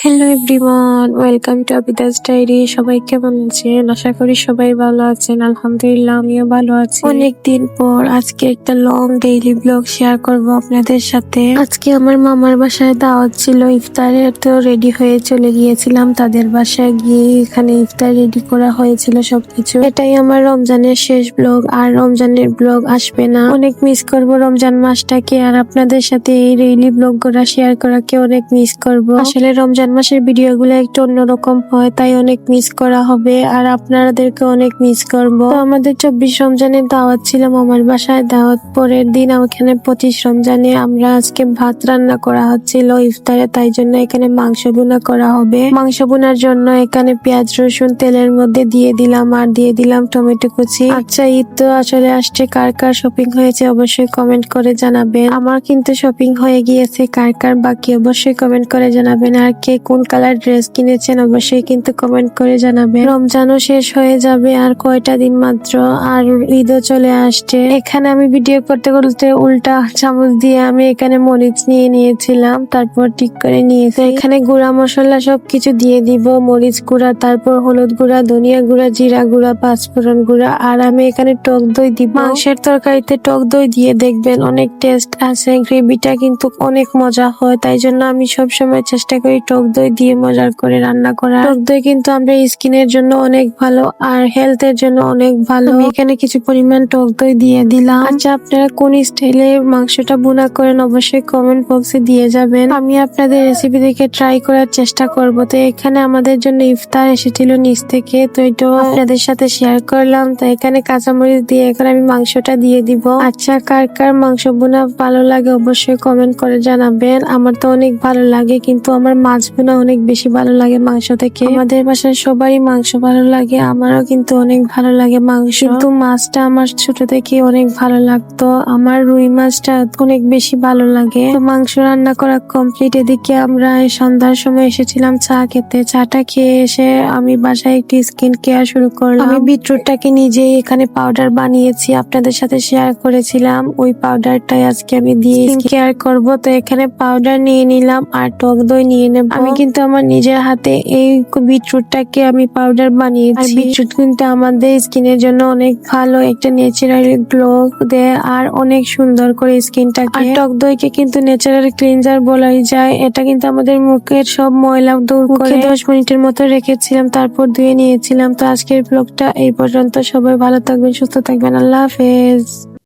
Hello everyone, welcome to Abida's diary. সবাই কেমন আছেন? আশা করি সবাই ভালো আছেন। আলহামদুলিল্লাহ, আমিও ভালো আছি। অনেকদিন পর আজকে একটা লং ডেইলি ব্লগ শেয়ার করব আপনাদের সাথে। আজকে আমার মামার বাসায় দাওয়াত ছিল ইফতারের, তো রেডি হয়ে চলে গিয়েছিলাম তাদের বাসায়। গিয়ে এখানে ইফতার রেডি করা হয়েছিল সবকিছু। এটাই আমার রমজানের শেষ ব্লগ, আর রমজানের ব্লগ আসবে না। অনেক মিস করব রমজান মাসটাকে, আর আপনাদের সাথে এই ডেইলি ব্লগ গুলা শেয়ার করাকে অনেক মিস করব। আসলে রমজান মাসের ভিডিওগুলো একটু অন্যরকম হয়, তাই অনেক মিস করা হবে, আর আপনাদেরকে অনেক মিস করব। তো আমাদের 24 রমজানের দাওয়াত ছিল মামার বাসায়। দাওয়াত পরের দিন ওখানে 25 রমজানে আমরা আজকে ভাত রান্না করা হচ্ছিল ইফতারে, তাই জন্য এখানে মাংস ভুনা করা হবে। মাংস ভুনার জন্য এখানে পেঁয়াজ রসুন তেলের মধ্যে দিয়ে দিলাম, আর দিয়ে দিলাম টমেটো কুচি। আচ্ছা, ঈদ তো আসলে আসছে, কার কার শপিং হয়েছে অবশ্যই কমেন্ট করে জানাবেন। আমার কিন্তু শপিং হয়ে গিয়েছে, কার কার বাকি অবশ্যই কমেন্ট করে জানাবেন। আর কে কোন কালার ড্রেস কিনেছেন অবশ্যই কিন্তু কমেন্ট করে জানাবেন। রমজানও শেষ হয়ে যাবে আর কয়টা দিন মাত্র, আর ঈদও চলে আসছে। এখানে আমি ভিডিও করতে করতে উল্টা চামচ দিয়ে আমি এখানে মরিচ নিয়ে নিয়েছিলাম, তারপর ঠিক করে নিয়েছি। এখানে গুঁড়া মশলা সবকিছু দিয়ে দিব, মরিচ গুঁড়া, তারপর হলুদ গুঁড়া, ধনিয়া গুঁড়া, জিরা গুঁড়া, পাঁচফোড়ন গুঁড়া, আর আমি এখানে টক দই দিব। মাংসের তরকারিতে টক দই দিয়ে দেখবেন অনেক টেস্ট আছে, গ্রেভিটা কিন্তু অনেক মজা হয়। তাই জন্য আমি সবসময় চেষ্টা করি টক দই দিয়ে মজার করে রান্না করা। টক দই কিন্তু আমরা স্কিনের জন্য অনেক ভালো, আর হেলথের জন্য অনেক ভালো। আমি এখানে কিছু পরিমাণ টক দই দিয়ে দিলাম। আচ্ছা, আপনারা কোন স্টাইলে মাংসটা ভুনা করেন অবশ্যই কমেন্ট বক্সে দিয়ে যাবেন। আমি আপনাদের রেসিপি দেখে ট্রাই করার চেষ্টা করব। তো এখানে আমাদের জন্য ইফতার এসেছিল নিচ থেকে, তো এটাও আপনাদের সাথে শেয়ার করলাম। তো এখানে কাঁচামরিচ দিয়ে এখন আমি মাংসটা দিয়ে দিব। আচ্ছা, কার কার মাংস ভুনা ভালো লাগে অবশ্যই কমেন্ট করে জানাবেন। আমার তো অনেক ভালো লাগে, কিন্তু আমার মাছ ভুনা অনেক বেশি ভালো লাগে মাংস থেকে। আমাদের বাসায় সবারই মাংস ভালো লাগে, আমারও কিন্তু অনেক ভালো লাগে মাংস। কিন্তু মাছটা আমার ছোট থেকে অনেক ভালো লাগতো, আমার রুই মাছটা অনেক বেশি ভালো লাগে। তো মাংস রান্না করা কমপ্লিট। এদিকে আমরা সন্ধ্যার সময় এসেছিলাম চা খেতে। চাটা খেয়ে এসে আমি বাসায় একটি স্কিন কেয়ার শুরু করলাম। আমি বিটরুটটাকে নিজেই এখানে পাউডার বানিয়েছি, আপনাদের সাথে শেয়ার করেছিলাম। ওই পাউডারটাই আজকে আমি দিয়ে স্কিন কেয়ার করবো। তো এখানে পাউডার নিয়ে নিলাম আর টক দই নিয়ে নেব। আমি কিন্তু আমার নিজের হাতে এই বিটরুটটাকে আমি পাউডার বানিয়েছি। আর বিটরুট কিন্তু আমাদের স্কিনের জন্য অনেক ভালো, একটা ন্যাচারাল গ্লো দেয় আর অনেক সুন্দর করে স্কিনটাকে। আর টক দইকে কিন্তু ন্যাচারাল ক্লিনজার বলাই যায়। এটা কিন্তু আমাদের মুখের সব ময়লা দূর করে 10 মিনিটের মতো রেখেছিলাম, তারপর ধুয়ে নিয়েছিলাম। তো আজকের ব্লগটা এই পর্যন্ত। সবাই ভালো থাকবেন, সুস্থ থাকবেন। আল্লাহ হাফেজ।